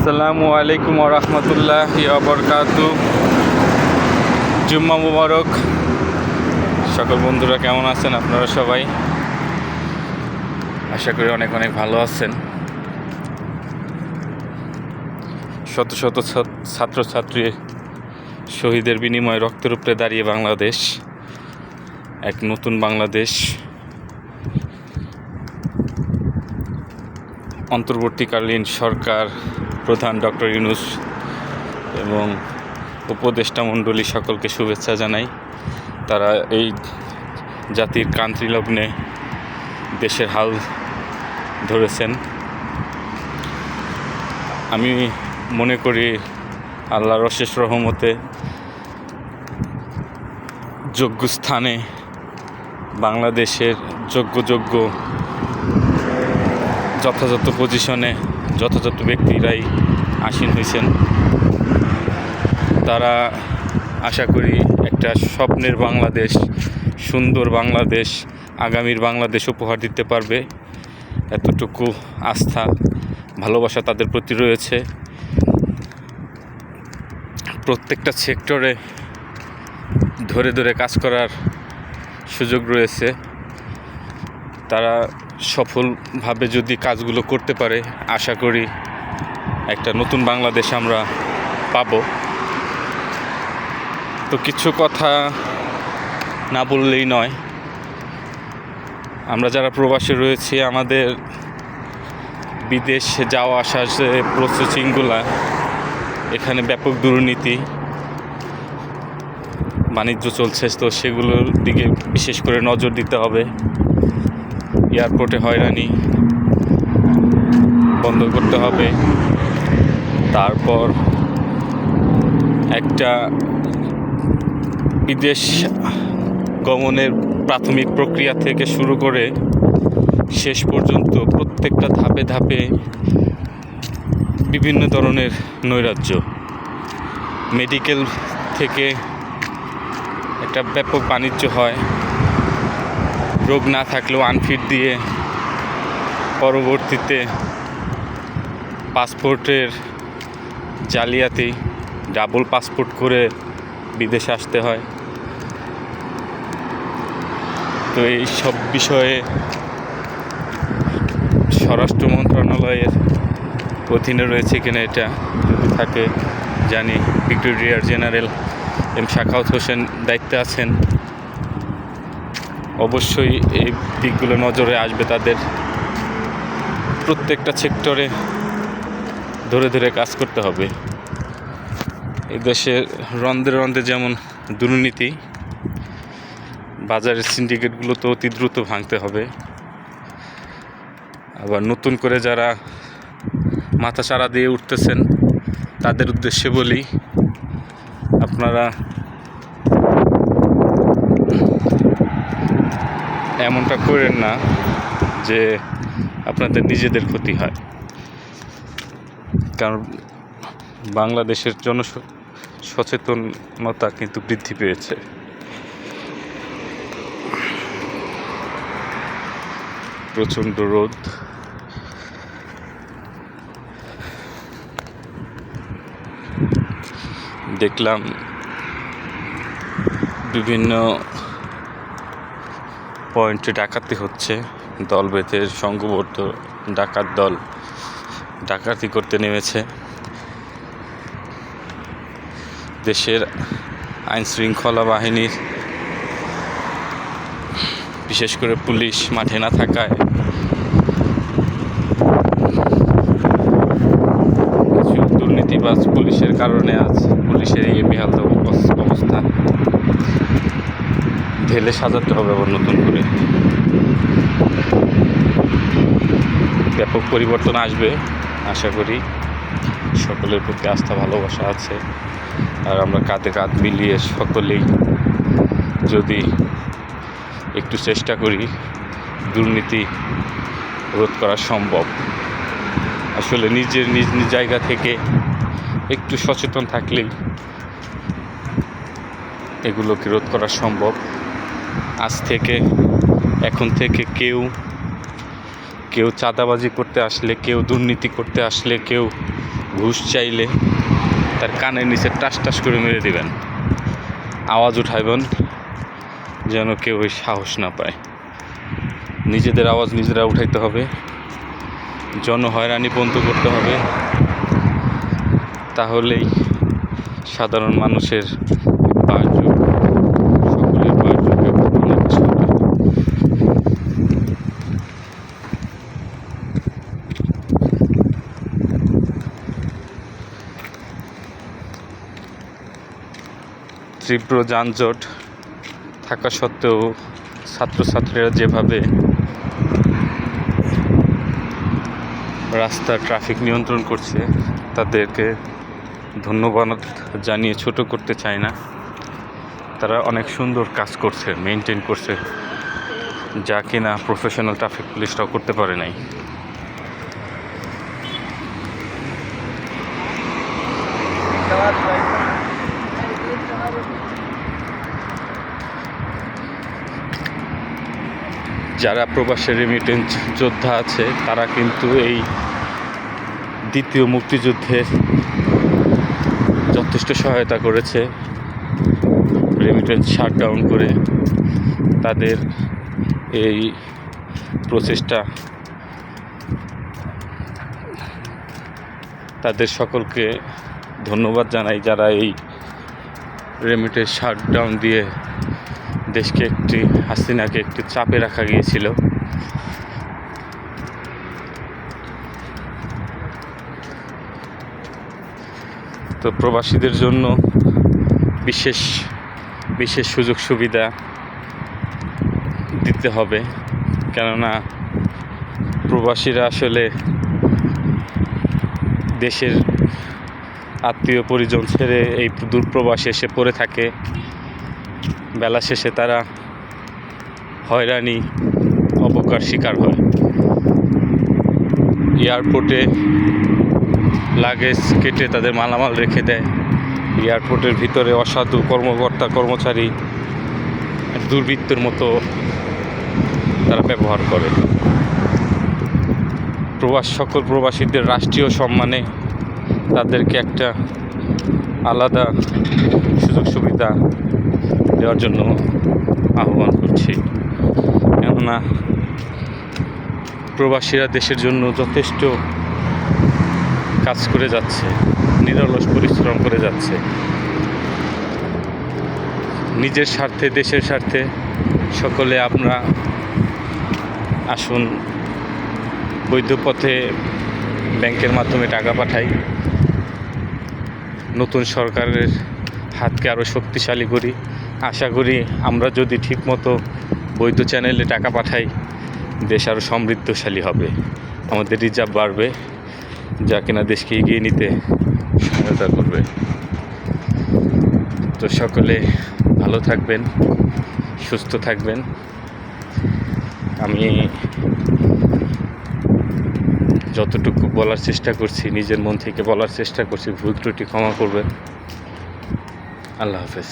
আসসালামু আলাইকুম ওয়া রাহমাতুল্লাহি ওয়া বারাকাতুহু। জুম্মা মুবারক। সকল বন্ধুরা কেমন আছেন আপনারা সবাই? আশা করি অনেক অনেক ভালো আছেন। শত শত ছাত্রছাত্রী শহীদের বিনিময়ে রক্তের উপরে দাঁড়িয়ে বাংলাদেশ এক নতুন বাংলাদেশ। অন্তর্বর্তীকালীন সরকার প্রধান ডক্টর ইউনূস এবং উপদেষ্টা মণ্ডলী সকলকে শুভেচ্ছা জানাই। তারা এই জাতির ক্রান্তি লগ্নে দেশের হাল ধরেছেন। আমি মনে করি আল্লাহর অশেষ রহমতে যোগ্য স্থানে বাংলাদেশের যোগ্য যথাযথ পজিশনে যথাযথ ব্যক্তিরাই আসীন হয়েছেন। তারা আশা করি একটা স্বপ্নের বাংলাদেশ, সুন্দর বাংলাদেশ, আগামীর বাংলাদেশ উপহার দিতে পারবে। এতটুকু আস্থা ভালোবাসা তাদের প্রতি রয়েছে। প্রত্যেকটা সেক্টরে ধরে ধরে কাজ করার সুযোগ রয়েছে। তারা সফলভাবে যদি কাজগুলো করতে পারে, আশা করি একটা নতুন বাংলাদেশ আমরা পাব। তো কিছু কথা না বললেই নয়। আমরা যারা প্রবাসী রয়েছি, আমাদের বিদেশে যাওয়া আসার যে প্রসেসিংগুলা, এখানে ব্যাপক দুর্নীতি বাণিজ্য চলছে। তো সেগুলোর দিকে বিশেষ করে নজর দিতে হবে। এয়ারপোর্টে হয়রানি বন্ধ করতে হবে। তারপর একটা বিদেশ গমনের প্রাথমিক প্রক্রিয়া থেকে শুরু করে শেষ পর্যন্ত প্রত্যেকটা ধাপে ধাপে বিভিন্ন ধরনের নৈরাজ্য। মেডিকেল থেকে একটা ব্যাপক বাণিজ্য হয়। রোগ না থাকলেও আনফিট দিয়ে পরবর্তীতে পাসপোর্টের জালিয়াতি, ডাবল পাসপোর্ট করে বিদেশে আসতে হয়। তো এই সব বিষয়ে স্বরাষ্ট্র মন্ত্রণালয়ের অধীনে রয়েছে কিনা এটা যদি থাকে, জানি brigadier general M Sakhawat Hossain দায়িত্বে আছেন। অবশ্যই এই দিকগুলো নজরে আসবে তাদের। প্রত্যেকটা সেক্টরে ধরে ধরে কাজ করতে হবে। এই দেশের রন্ধে রন্ধে যেমন দুর্নীতি, বাজারের সিন্ডিকেটগুলো তো অতি দ্রুত ভাঙতে হবে। আবার নতুন করে যারা মাথা চাড়া দিয়ে উঠতেছেন, তাদের উদ্দেশ্যে বলি, আপনারা এমনটা করেন না যে আপনাদের নিজেদের ক্ষতি হয়। কারণ বাংলাদেশের সচেতনতা কিন্তু বৃদ্ধি পেয়েছে। প্রচণ্ড রোদ, দেখলাম বিভিন্ন পয়েন্টে ডাকাতি হচ্ছে। দল বেঁধে সংঘবদ্ধ ডাকাত দল ডাকাতি করতে নেমেছে। দেশের আইন শৃঙ্খলা বাহিনীর, বিশেষ করে পুলিশ মাঠে না থাকায় কিছু দুর্নীতিবাজ পুলিশের কারণে আজ পুলিশের এই বেহাল অবস্থা। ঢেলে সাজাতে হবে আবার নতুন করে। ব্যাপক পরিবর্তন আসবে আশা করি। সকলের প্রতি আস্থা ভালোবাসা আছে। আর আমরা কাঁধে কাঁধ মিলিয়ে সকলেই যদি একটু চেষ্টা করি, দুর্নীতি রোধ করা সম্ভব। আসলে নিজের নিজ নিজ জায়গা থেকে একটু সচেতন থাকলেই এগুলোকে রোধ করা সম্ভব। আজ থেকে, এখন থেকে কেউ চাঁদাবাজি করতে আসলে, কেউ দুর্নীতি করতে আসলে, কেউ ঘুষ চাইলে তার কানের নিচে টাস টাস করে মেরে দিবেন, আওয়াজ উঠাইবেন যেন কেউ ওই সাহস না পায়। নিজেদের আওয়াজ নিজেরা উঠাইতে হবে, জনহয়রানি বন্ধ করতে হবে, তাহলেই সাধারণ মানুষের সকলের তীব্র যানজট থাকা সত্ত্বেও ছাত্রছাত্রীরা যেভাবে রাস্তার ট্রাফিক নিয়ন্ত্রণ করছে তাদেরকে ধন্যবাদ জানিয়ে ছোট করতে চাই না। তারা অনেক সুন্দর কাজ করছে, মেনটেন করছে, যা কিনা প্রফেশনাল ট্রাফিক পুলিশরাও করতে পারে নাই। যারা প্রবাসী রেমিটেন্স যোদ্ধা আছে তারা কিন্তু এই দ্বিতীয় মুক্তিযুদ্ধের যথেষ্ট সহায়তা করেছে। রেমিটেন্স শাটডাউন করে তাদের এই প্রচেষ্টা তাদের সকলকে ধন্যবাদ জানাই, যারা এই রেমিটেন্স শাটডাউন দিয়ে দেশকে হাসিনাকে একটি চাপে রাখা গিয়েছিল। তো প্রবাসীদের জন্য বিশেষ বিশেষ সুযোগ সুবিধা দিতে হবে, কেননা প্রবাসীরা আসলে দেশের আত্মীয় পরিজন ছেড়ে এই দূরপ্রবাসে এসে পড়ে থাকে। বেলা শেষে তারা হয়রানি অবজ্ঞার শিকার হয়। এয়ারপোর্টে লাগেজ কেটে তাদের মালামাল রেখে দেয়। এয়ারপোর্টের ভিতরে অসাধু কর্মকর্তা কর্মচারী দুর্বৃত্তের মতো তারা ব্যবহার করে। সকল প্রবাসীদের রাষ্ট্রীয় সম্মানে তাদেরকে একটা আলাদা সুযোগ সুবিধা দেওয়ার জন্য আহ্বান করছি, কেননা প্রবাসীরা দেশের জন্য যথেষ্ট কাজ করে যাচ্ছে, নিরলস পরিশ্রম করে যাচ্ছে। নিজের স্বার্থে, দেশের স্বার্থে সকলে আমরা আসুন বৈধ পথে ব্যাংকের মাধ্যমে টাকা পাঠাই, নতুন সরকারের হাতকে আরও শক্তিশালী করি। আশা করি আমরা যদি ঠিকমতো বৈধ চ্যানেলে টাকা পাঠাই, দেশ আরও সমৃদ্ধশালী হবে, আমাদের রিজার্ভ বাড়বে, যা কিনা দেশকে এগিয়ে নিতে সহায়তা করবে। তো সকলে ভালো থাকবেন, সুস্থ থাকবেন। আমি যতটুকু বলার চেষ্টা করছি, নিজের মন থেকে বলার চেষ্টা করছি, ভুল ত্রুটি ক্ষমা করবেন। আল্লাহ হাফেজ।